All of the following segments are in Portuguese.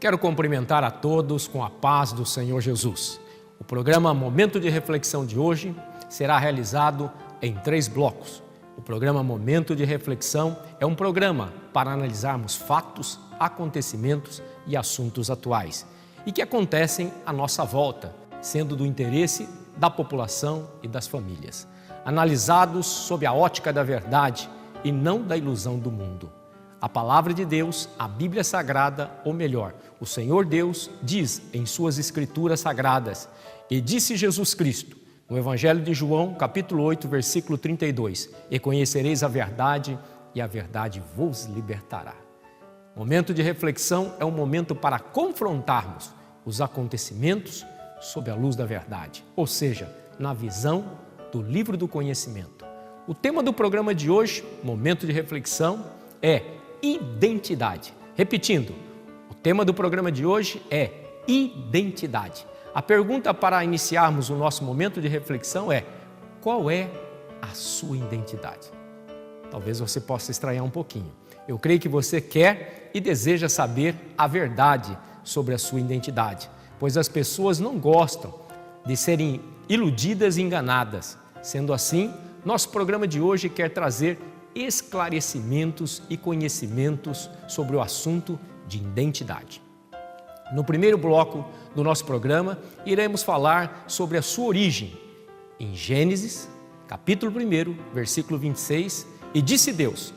Quero cumprimentar a todos com a paz do Senhor Jesus. O programa Momento de Reflexão de hoje será realizado em 3 blocos. O programa Momento de Reflexão é um programa para analisarmos fatos, acontecimentos e assuntos atuais e que acontecem à nossa volta, sendo do interesse da população e das famílias, analisados sob a ótica da verdade e não da ilusão do mundo. A palavra de Deus, a Bíblia Sagrada, ou melhor, o Senhor Deus diz em suas escrituras sagradas, e disse Jesus Cristo, no Evangelho de João, capítulo 8, versículo 32, e conhecereis a verdade, e a verdade vos libertará. Momento de reflexão é um momento para confrontarmos os acontecimentos sob a luz da verdade, ou seja, na visão do livro do conhecimento. O tema do programa de hoje, Momento de Reflexão, é identidade. Repetindo, o tema do programa de hoje é identidade. A pergunta para iniciarmos o nosso momento de reflexão é: qual é a sua identidade? Talvez você possa estranhar um pouquinho. Eu creio que você quer e deseja saber a verdade sobre a sua identidade, pois as pessoas não gostam de serem iludidas e enganadas. Sendo assim, nosso programa de hoje quer trazer esclarecimentos e conhecimentos sobre o assunto de identidade. No primeiro bloco do nosso programa, iremos falar sobre a sua origem. Em Gênesis, capítulo 1, versículo 26, e disse Deus: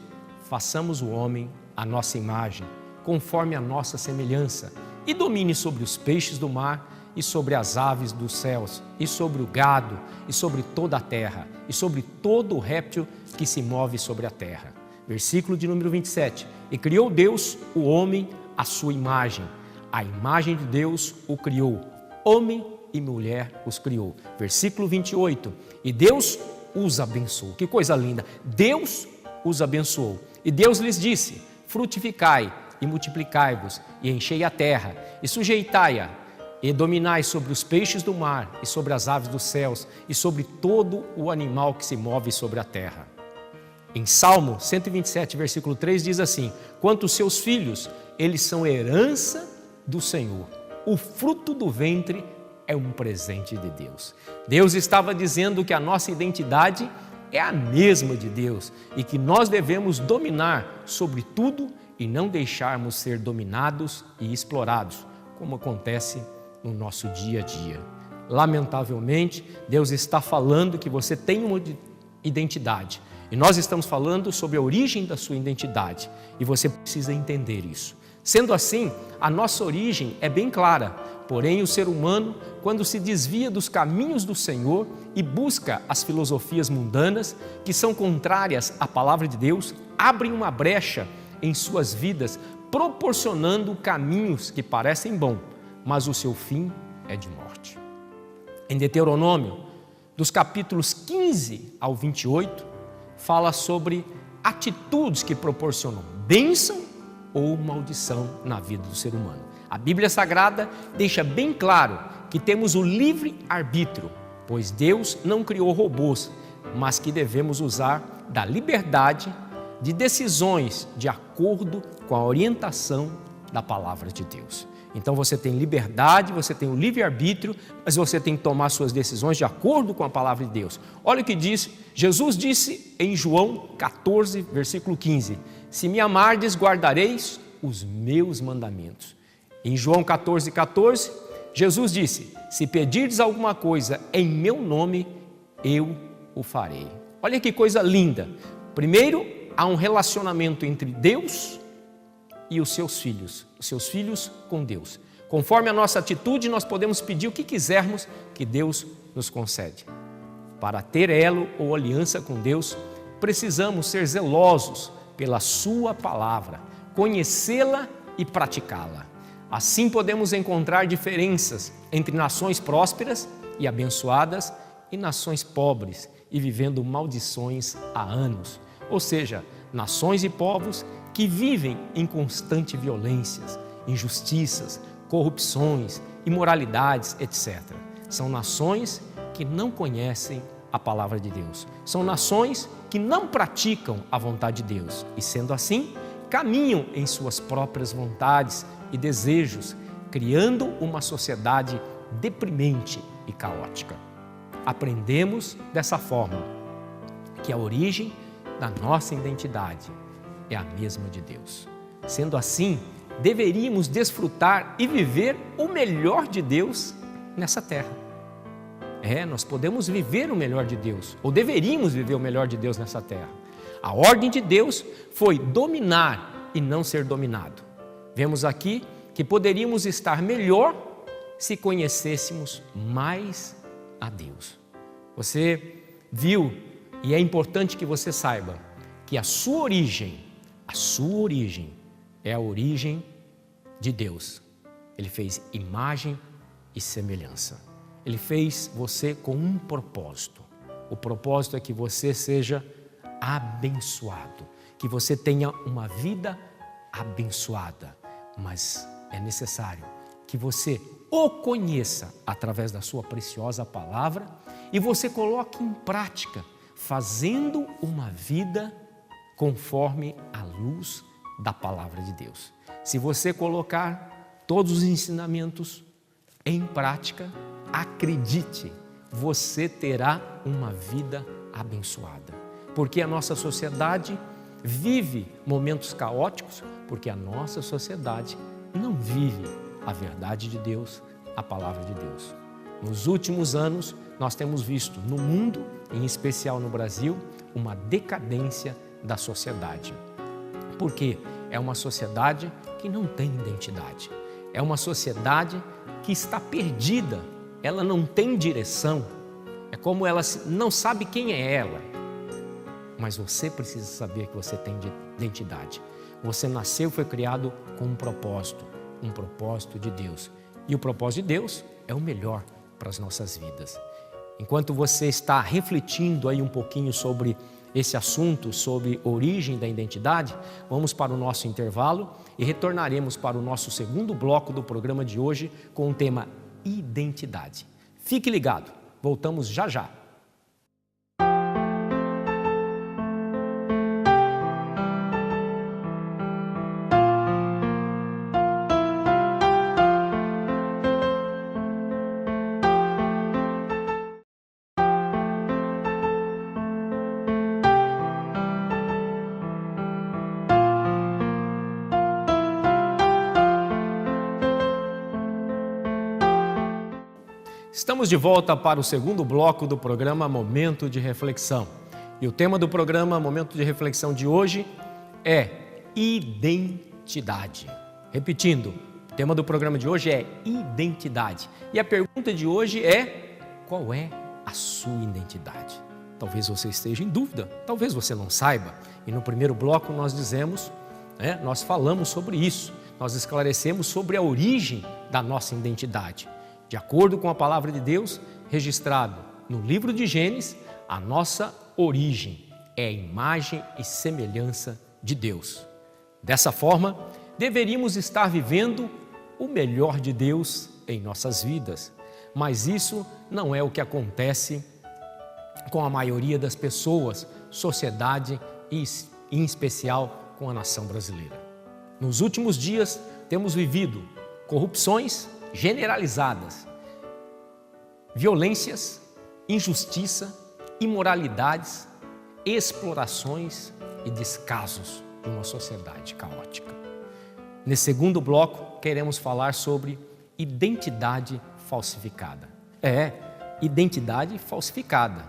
façamos o homem à nossa imagem, conforme a nossa semelhança, e domine sobre os peixes do mar, e sobre as aves dos céus, e sobre o gado, e sobre toda a terra, e sobre todo o réptil que se move sobre a terra. Versículo de número 27. E criou Deus o homem à sua imagem. A imagem de Deus o criou. Homem e mulher os criou. Versículo 28. E Deus os abençoou. Que coisa linda! Deus os abençoou. E Deus lhes disse: frutificai e multiplicai-vos, e enchei a terra, e sujeitai-a, e dominai sobre os peixes do mar, e sobre as aves dos céus, e sobre todo o animal que se move sobre a terra. Em Salmo 127, versículo 3, diz assim: quanto os seus filhos, eles são herança do Senhor. O fruto do ventre é um presente de Deus. Deus estava dizendo que a nossa identidade é a mesma de Deus e que nós devemos dominar sobre tudo e não deixarmos ser dominados e explorados, como acontece no nosso dia a dia. Lamentavelmente, Deus está falando que você tem uma identidade e nós estamos falando sobre a origem da sua identidade e você precisa entender isso. Sendo assim, a nossa origem é bem clara, porém o ser humano, quando se desvia dos caminhos do Senhor e busca as filosofias mundanas, que são contrárias à palavra de Deus, abrem uma brecha em suas vidas, proporcionando caminhos que parecem bons, mas o seu fim é de morte. Em Deuteronômio, dos capítulos 15 ao 28, fala sobre atitudes que proporcionam bênção ou maldição na vida do ser humano. A Bíblia Sagrada deixa bem claro que temos o livre-arbítrio, pois Deus não criou robôs, mas que devemos usar da liberdade de decisões de acordo com a orientação da palavra de Deus. Então você tem liberdade, você tem o livre-arbítrio, mas você tem que tomar suas decisões de acordo com a palavra de Deus. Olha o que diz, Jesus disse em João 14, versículo 15, se me amardes, guardareis os meus mandamentos. Em João 14, 14, Jesus disse, se pedirdes alguma coisa em meu nome, eu o farei. Olha que coisa linda. Primeiro, há um relacionamento entre Deus e os seus filhos com Deus. Conforme a nossa atitude, nós podemos pedir o que quisermos que Deus nos concede. Para ter elo ou aliança com Deus, precisamos ser zelosos pela sua palavra, conhecê-la e praticá-la. Assim podemos encontrar diferenças entre nações prósperas e abençoadas e nações pobres e vivendo maldições há anos. Ou seja, nações e povos que vivem em constante violências, injustiças, corrupções, imoralidades, etc. São nações que não conhecem a palavra de Deus. São nações que não praticam a vontade de Deus e, sendo assim, caminham em suas próprias vontades e desejos criando uma sociedade deprimente e caótica. Aprendemos dessa forma que a origem da nossa identidade é a mesma de Deus. Sendo assim, deveríamos desfrutar e viver o melhor de Deus nessa terra. Nós podemos viver o melhor de Deus, ou deveríamos viver o melhor de Deus nessa terra. A ordem de Deus foi dominar e não ser dominado. Vemos aqui que poderíamos estar melhor se conhecêssemos mais a Deus. Você viu, e é importante que você saiba, que a sua origem é a origem de Deus. Ele fez imagem e semelhança. Ele fez você com um propósito. O propósito é que você seja abençoado, que você tenha uma vida abençoada. Mas é necessário que você o conheça através da sua preciosa palavra e você coloque em prática, fazendo uma vida conforme a luz da palavra de Deus. Se você colocar todos os ensinamentos em prática, acredite, você terá uma vida abençoada. Porque a nossa sociedade vive momentos caóticos, porque a nossa sociedade não vive a verdade de Deus, a palavra de Deus. Nos últimos anos, nós temos visto no mundo, em especial no Brasil, uma decadência da sociedade. Porque é uma sociedade que não tem identidade. É uma sociedade que está perdida. Ela não tem direção, é como ela não sabe quem é ela. Mas você precisa saber que você tem identidade. Você nasceu e foi criado com um propósito de Deus. E o propósito de Deus é o melhor para as nossas vidas. Enquanto você está refletindo aí um pouquinho sobre esse assunto, sobre origem da identidade, vamos para o nosso intervalo e retornaremos para o nosso segundo bloco do programa de hoje com o tema identidade. Fique ligado, voltamos já já. Estamos de volta para o segundo bloco do programa Momento de Reflexão. E o tema do programa Momento de Reflexão de hoje é identidade. Repetindo, o tema do programa de hoje é identidade. E a pergunta de hoje é: qual é a sua identidade? Talvez você esteja em dúvida, talvez você não saiba. E no primeiro bloco nós nós falamos sobre isso. Nós esclarecemos sobre a origem da nossa identidade. De acordo com a palavra de Deus, registrado no livro de Gênesis, a nossa origem é a imagem e semelhança de Deus. Dessa forma, deveríamos estar vivendo o melhor de Deus em nossas vidas. Mas isso não é o que acontece com a maioria das pessoas, sociedade e em especial com a nação brasileira. Nos últimos dias, temos vivido corrupções generalizadas, violências, injustiça, imoralidades, explorações e descasos de uma sociedade caótica. Nesse segundo bloco, queremos falar sobre identidade falsificada. Identidade falsificada.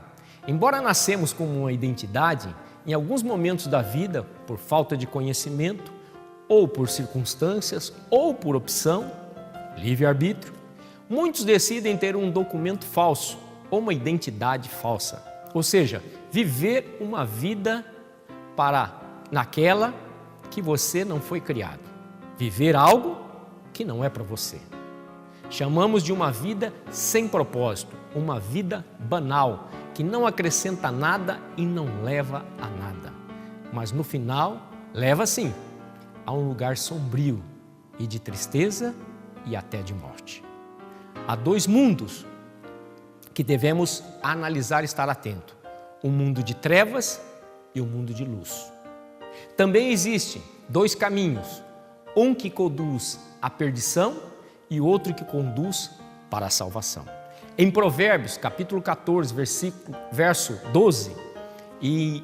Embora nascemos com uma identidade, em alguns momentos da vida, por falta de conhecimento, ou por circunstâncias, ou por opção, livre-arbítrio, muitos decidem ter um documento falso ou uma identidade falsa. Ou seja, viver uma vida naquela que você não foi criado. Viver algo que não é para você. Chamamos de uma vida sem propósito, uma vida banal, que não acrescenta nada e não leva a nada. Mas no final, leva sim a um lugar sombrio e de tristeza e até de morte. Há dois mundos que devemos analisar e estar atento: o mundo de trevas e o mundo de luz. Também existem dois caminhos, um que conduz à perdição e outro que conduz para a salvação. Em Provérbios, capítulo 14, verso 12, e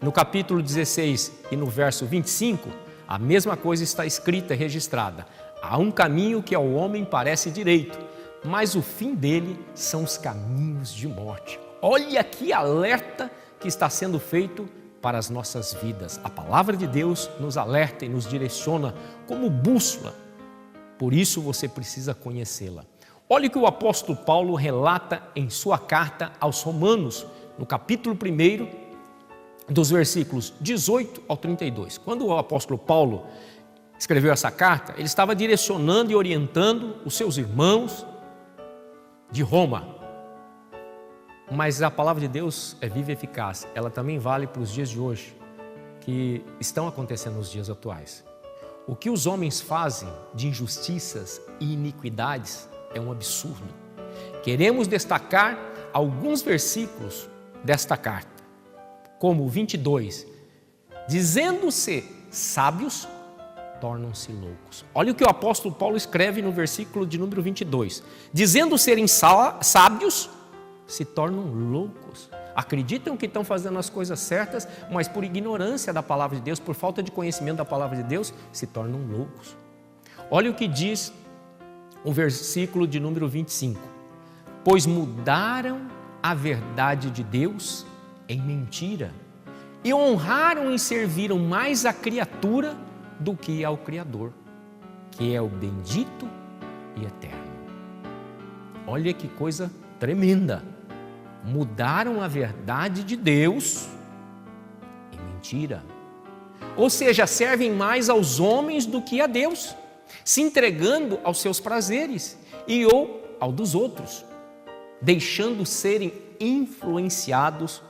no capítulo 16 e no verso 25, a mesma coisa está escrita e registrada. Há um caminho que ao homem parece direito, mas o fim dele são os caminhos de morte. Olha que alerta que está sendo feito para as nossas vidas. A palavra de Deus nos alerta e nos direciona como bússola. Por isso você precisa conhecê-la. Olha o que o apóstolo Paulo relata em sua carta aos Romanos, no capítulo 1, dos versículos 18 ao 32. Quando o apóstolo Paulo escreveu essa carta, ele estava direcionando e orientando os seus irmãos de Roma. Mas a palavra de Deus é viva e eficaz. Ela também vale para os dias de hoje, que estão acontecendo nos dias atuais. O que os homens fazem de injustiças e iniquidades é um absurdo. Queremos destacar alguns versículos desta carta, como o 22, dizendo-se sábios, tornam-se loucos. Olha o que o apóstolo Paulo escreve no versículo de número 22. Dizendo serem sábios, se tornam loucos. Acreditam que estão fazendo as coisas certas, mas por ignorância da palavra de Deus, por falta de conhecimento da palavra de Deus, se tornam loucos. Olha o que diz o versículo de número 25. Pois mudaram a verdade de Deus em mentira e honraram e serviram mais a criatura do que ao Criador, que é o bendito e eterno. Olha que coisa tremenda. Mudaram a verdade de Deus em mentira. Ou seja, servem mais aos homens do que a Deus, se entregando aos seus prazeres e ou ao dos outros, deixando serem influenciados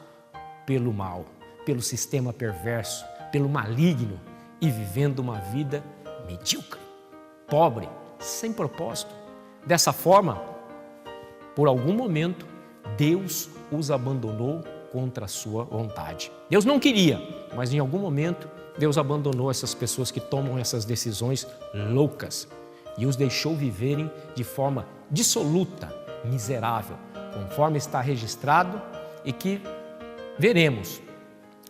pelo mal, pelo sistema perverso, pelo maligno e vivendo uma vida medíocre, pobre, sem propósito. Dessa forma, por algum momento, Deus os abandonou contra a sua vontade. Deus não queria, mas em algum momento Deus abandonou essas pessoas que tomam essas decisões loucas e os deixou viverem de forma dissoluta, miserável, conforme está registrado e que veremos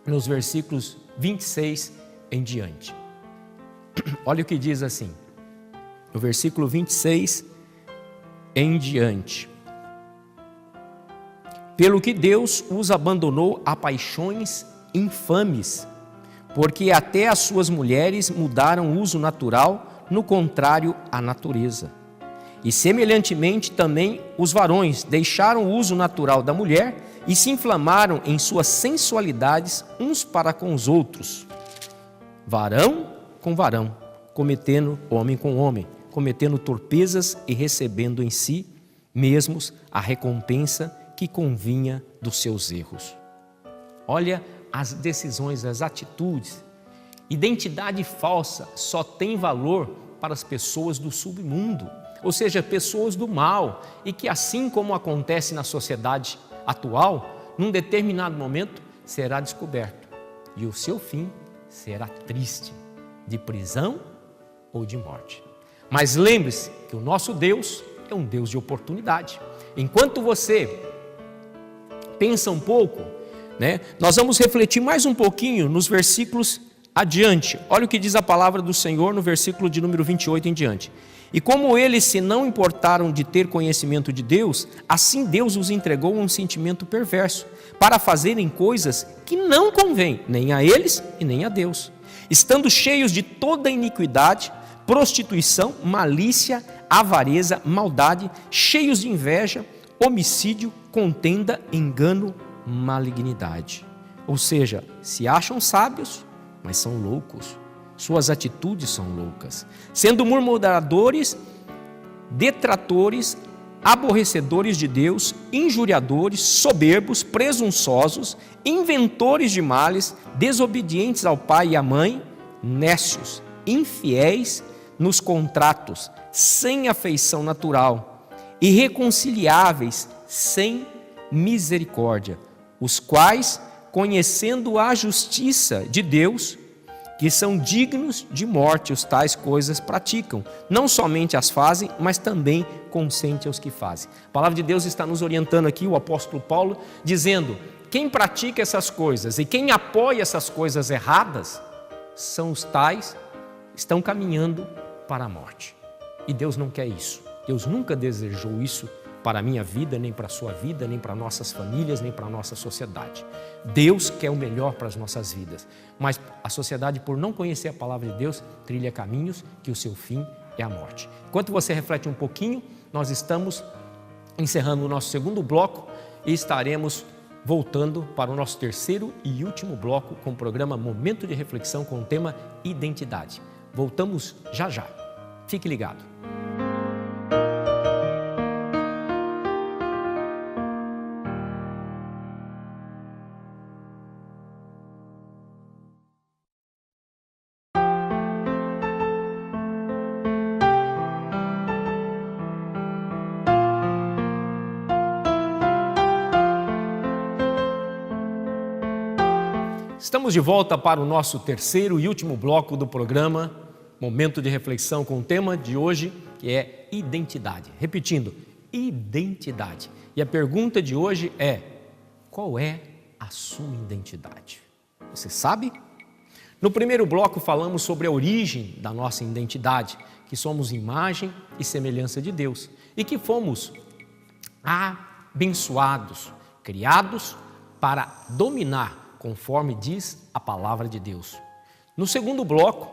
nos versículos 26 em diante. Olha o que diz assim, no versículo 26 em diante. Pelo que Deus os abandonou a paixões infames, porque até as suas mulheres mudaram o uso natural, no contrário à natureza. E semelhantemente também os varões deixaram o uso natural da mulher e se inflamaram em suas sensualidades uns para com os outros, varão com varão, cometendo homem com homem, cometendo torpezas e recebendo em si mesmos a recompensa que convinha dos seus erros. Olha as decisões, as atitudes. Identidade falsa só tem valor para as pessoas do submundo, ou seja, pessoas do mal, e que assim como acontece na sociedade atual, num determinado momento será descoberto e o seu fim será triste, de prisão ou de morte. Mas lembre-se que o nosso Deus é um Deus de oportunidade. Enquanto você pensa um pouco, nós vamos refletir mais um pouquinho nos versículos adiante. Olha o que diz a palavra do Senhor no versículo de número 28 em diante. E como eles se não importaram de ter conhecimento de Deus, assim Deus os entregou a um sentimento perverso, para fazerem coisas que não convêm nem a eles e nem a Deus, estando cheios de toda iniquidade, prostituição, malícia, avareza, maldade, cheios de inveja, homicídio, contenda, engano, malignidade. Ou seja, se acham sábios, mas são loucos. Suas atitudes são loucas. Sendo murmuradores, detratores, aborrecedores de Deus, injuriadores, soberbos, presunçosos, inventores de males, desobedientes ao pai e à mãe, nécios, infiéis nos contratos, sem afeição natural, irreconciliáveis, sem misericórdia, os quais, conhecendo a justiça de Deus, que são dignos de morte os tais coisas praticam. Não somente as fazem, mas também consentem aos que fazem. A palavra de Deus está nos orientando aqui, o apóstolo Paulo, dizendo: quem pratica essas coisas e quem apoia essas coisas erradas, são os tais que estão caminhando para a morte. E Deus não quer isso. Deus nunca desejou isso para a minha vida, nem para a sua vida, nem para nossas famílias, nem para a nossa sociedade. Deus quer o melhor para as nossas vidas, mas a sociedade, por não conhecer a palavra de Deus, trilha caminhos que o seu fim é a morte. Enquanto você reflete um pouquinho, nós estamos encerrando o nosso segundo bloco e estaremos voltando para o nosso terceiro e último bloco com o programa Momento de Reflexão com o tema Identidade. Voltamos já já. Fique ligado. Estamos de volta para o nosso terceiro e último bloco do programa Momento de Reflexão com o tema de hoje, que é identidade. Repetindo, identidade. E a pergunta de hoje é: qual é a sua identidade? Você sabe? No primeiro bloco falamos sobre a origem da nossa identidade, que somos imagem e semelhança de Deus e que fomos abençoados, criados para dominar, conforme diz a palavra de Deus. No segundo bloco,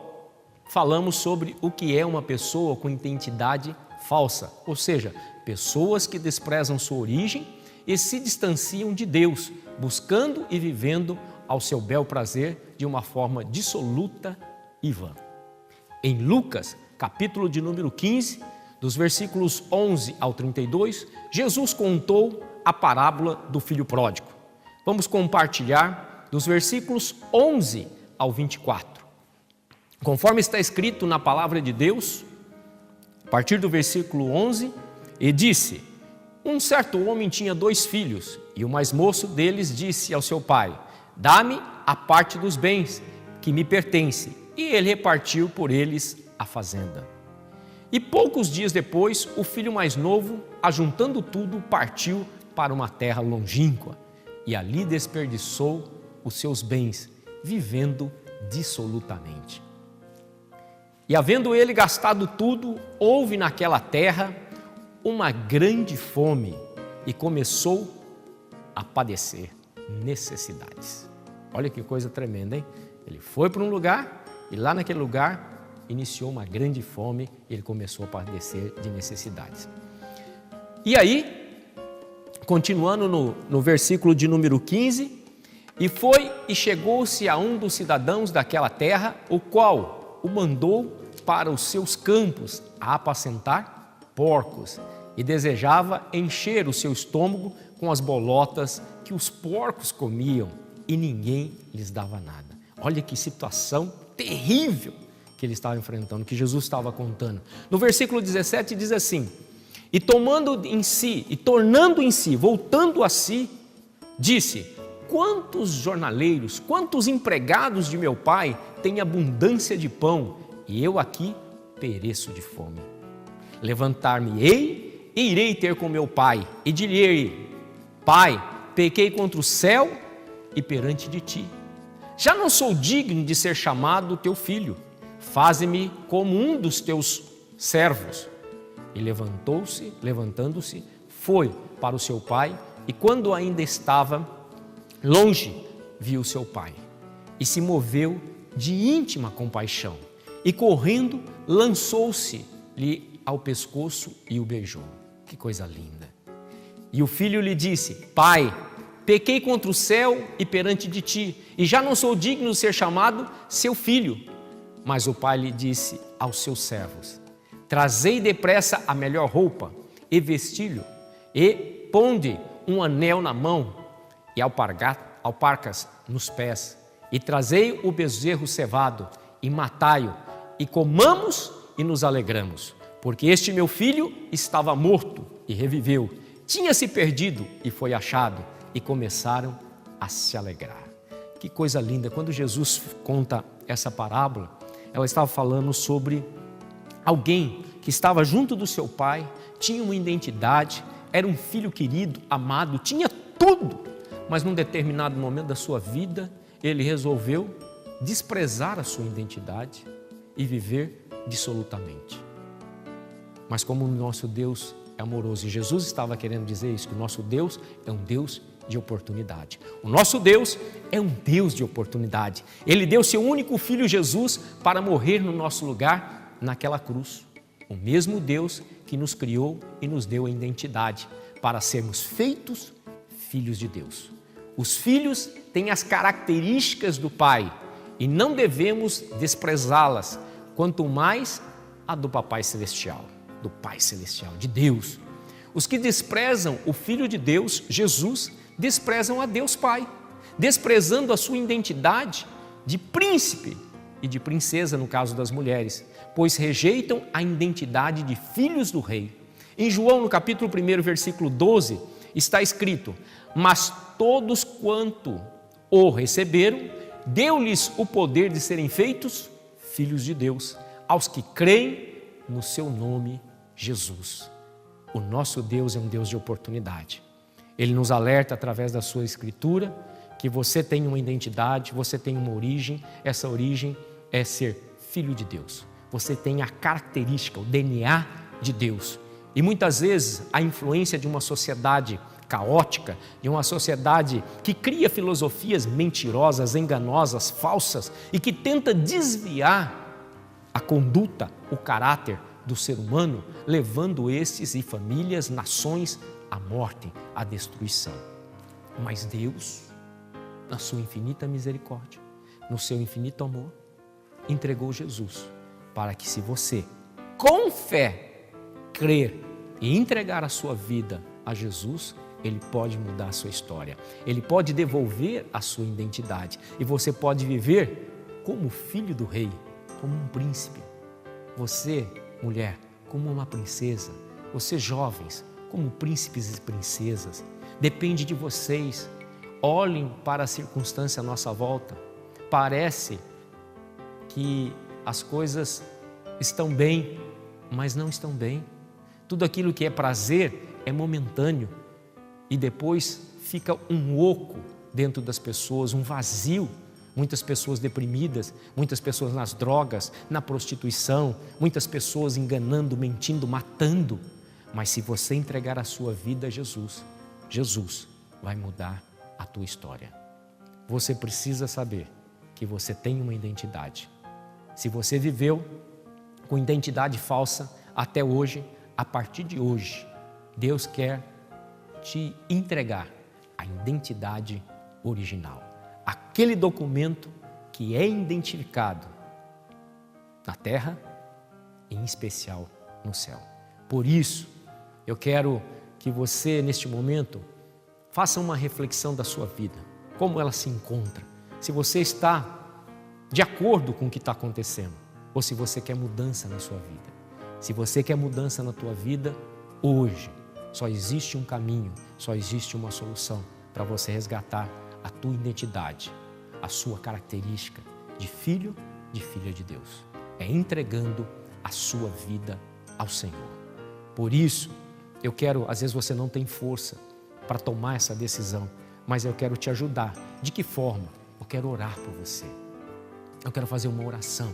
falamos sobre o que é uma pessoa com identidade falsa, ou seja, pessoas que desprezam sua origem e se distanciam de Deus, buscando e vivendo ao seu bel prazer de uma forma dissoluta e vã. Em Lucas, capítulo de número 15, dos versículos 11 ao 32, Jesus contou a parábola do filho pródigo. Vamos compartilhar dos versículos 11 ao 24. Conforme está escrito na palavra de Deus, a partir do versículo 11, e disse: um certo homem tinha 2 filhos, e o mais moço deles disse ao seu pai: dá-me a parte dos bens que me pertence. E ele repartiu por eles a fazenda. E poucos dias depois, o filho mais novo, ajuntando tudo, partiu para uma terra longínqua, e ali desperdiçou os seus bens, vivendo dissolutamente. E havendo ele gastado tudo, houve naquela terra uma grande fome e começou a padecer necessidades. Olha que coisa tremenda, hein? Ele foi para um lugar e lá naquele lugar iniciou uma grande fome e ele começou a padecer de necessidades. E aí, continuando no versículo de número 15, e foi e chegou-se a um dos cidadãos daquela terra, o qual o mandou para os seus campos a apacentar porcos, e desejava encher o seu estômago com as bolotas que os porcos comiam, e ninguém lhes dava nada. Olha que situação terrível que ele estava enfrentando, que Jesus estava contando. No versículo 17 diz assim: e tomando em si, e tornando em si, voltando a si, disse: quantos jornaleiros, quantos empregados de meu pai têm abundância de pão, e eu aqui pereço de fome. Levantar-me-ei e irei ter com meu pai, e direi: Pai, pequei contra o céu e perante de ti. Já não sou digno de ser chamado teu filho. Faze-me como um dos teus servos. E levantando-se, foi para o seu pai, e quando ainda estava longe, viu seu pai, e se moveu de íntima compaixão, e correndo, lançou-se-lhe ao pescoço e o beijou. Que coisa linda! E o filho lhe disse: Pai, pequei contra o céu e perante de ti, e já não sou digno de ser chamado seu filho. Mas o pai lhe disse aos seus servos: trazei depressa a melhor roupa, e vestilho, e ponde um anel na mão, e alparcas nos pés, e trazei o bezerro cevado, e matai-o, e comamos e nos alegramos, porque este meu filho estava morto e reviveu, tinha-se perdido e foi achado, e começaram a se alegrar. Que coisa linda! Quando Jesus conta essa parábola, ela estava falando sobre alguém que estava junto do seu pai, tinha uma identidade, era um filho querido, amado, tinha tudo, mas num determinado momento da sua vida, ele resolveu desprezar a sua identidade e viver dissolutamente. Mas como o nosso Deus é amoroso, e Jesus estava querendo dizer isso, que o nosso Deus é um Deus de oportunidade. O nosso Deus é um Deus de oportunidade. Ele deu seu único filho Jesus para morrer no nosso lugar naquela cruz. O mesmo Deus que nos criou e nos deu a identidade para sermos feitos filhos de Deus. Os filhos têm as características do Pai e não devemos desprezá-las, quanto mais a do Papai Celestial, do Pai Celestial, de Deus. Os que desprezam o Filho de Deus, Jesus, desprezam a Deus Pai, desprezando a sua identidade de príncipe e de princesa, no caso das mulheres, pois rejeitam a identidade de filhos do rei. Em João, no capítulo 1, versículo 12, está escrito: mas todos quanto o receberam, deu-lhes o poder de serem feitos filhos de Deus, aos que creem no seu nome, Jesus. O nosso Deus é um Deus de oportunidade. Ele nos alerta através da sua escritura que você tem uma identidade, você tem uma origem, essa origem é ser filho de Deus. Você tem a característica, o DNA de Deus. E muitas vezes a influência de uma sociedade caótica, de uma sociedade que cria filosofias mentirosas, enganosas, falsas e que tenta desviar a conduta, o caráter do ser humano, levando estes e famílias, nações à morte, à destruição. Mas Deus, na sua infinita misericórdia, no seu infinito amor, entregou Jesus para que, se você, com fé, crer e entregar a sua vida a Jesus, Ele pode mudar a sua história, Ele pode devolver a sua identidade e você pode viver como filho do rei, como um príncipe. Você, mulher, como uma princesa. Você, jovens, como príncipes e princesas. Depende de vocês. Olhem para a circunstância à nossa volta. Parece que as coisas estão bem, mas não estão bem. Tudo aquilo que é prazer é momentâneo e depois fica um oco dentro das pessoas, um vazio. Muitas pessoas deprimidas, muitas pessoas nas drogas, na prostituição, muitas pessoas enganando, mentindo, matando. Mas se você entregar a sua vida a Jesus, Jesus vai mudar a tua história. Você precisa saber que você tem uma identidade. Se você viveu com identidade falsa até hoje, a partir de hoje, Deus quer te entregar a identidade original. Aquele documento que é identificado na terra, em especial no céu. Por isso, eu quero que você, neste momento, faça uma reflexão da sua vida, como ela se encontra, se você está de acordo com o que está acontecendo, ou se você quer mudança na sua vida. Se você quer mudança na tua vida, hoje, só existe um caminho, só existe uma solução para você resgatar a tua identidade, a sua característica de filho, de filha de Deus. É entregando a sua vida ao Senhor. Por isso, eu quero, às vezes você não tem força para tomar essa decisão, mas eu quero te ajudar. De que forma? Eu quero orar por você. Eu quero fazer uma oração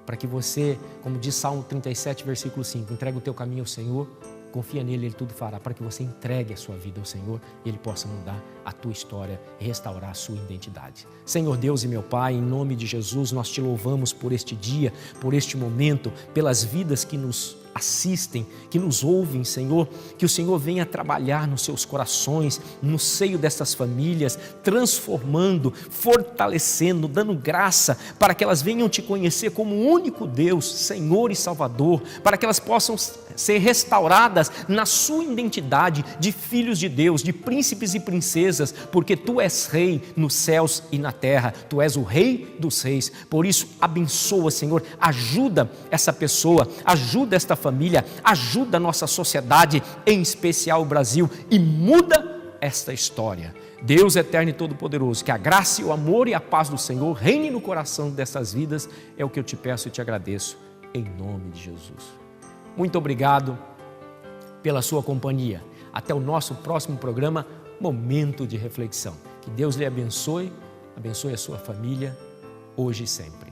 para que você, como diz Salmo 37, versículo 5, entregue o teu caminho ao Senhor, confia nele, Ele tudo fará, para que você entregue a sua vida ao Senhor e Ele possa mudar a tua história e restaurar a sua identidade. Senhor Deus e meu Pai, em nome de Jesus, nós te louvamos por este dia, por este momento, pelas vidas que nos assistem, que nos ouvem, Senhor, que o Senhor venha trabalhar nos seus corações, no seio dessas famílias, transformando, fortalecendo, dando graça para que elas venham te conhecer como o único Deus, Senhor e Salvador, para que elas possam ser restauradas na sua identidade de filhos de Deus, de príncipes e princesas, porque Tu és Rei nos céus e na terra, Tu és o Rei dos reis. Por isso, abençoa, Senhor, ajuda essa pessoa, ajuda esta família, ajuda a nossa sociedade, em especial o Brasil, e muda esta história. Deus eterno e todo-poderoso, que a graça, o amor e a paz do Senhor reine no coração dessas vidas, é o que eu te peço e te agradeço, em nome de Jesus. Muito obrigado pela sua companhia. Até o nosso próximo programa, Momento de Reflexão. Que Deus lhe abençoe, abençoe a sua família, hoje e sempre.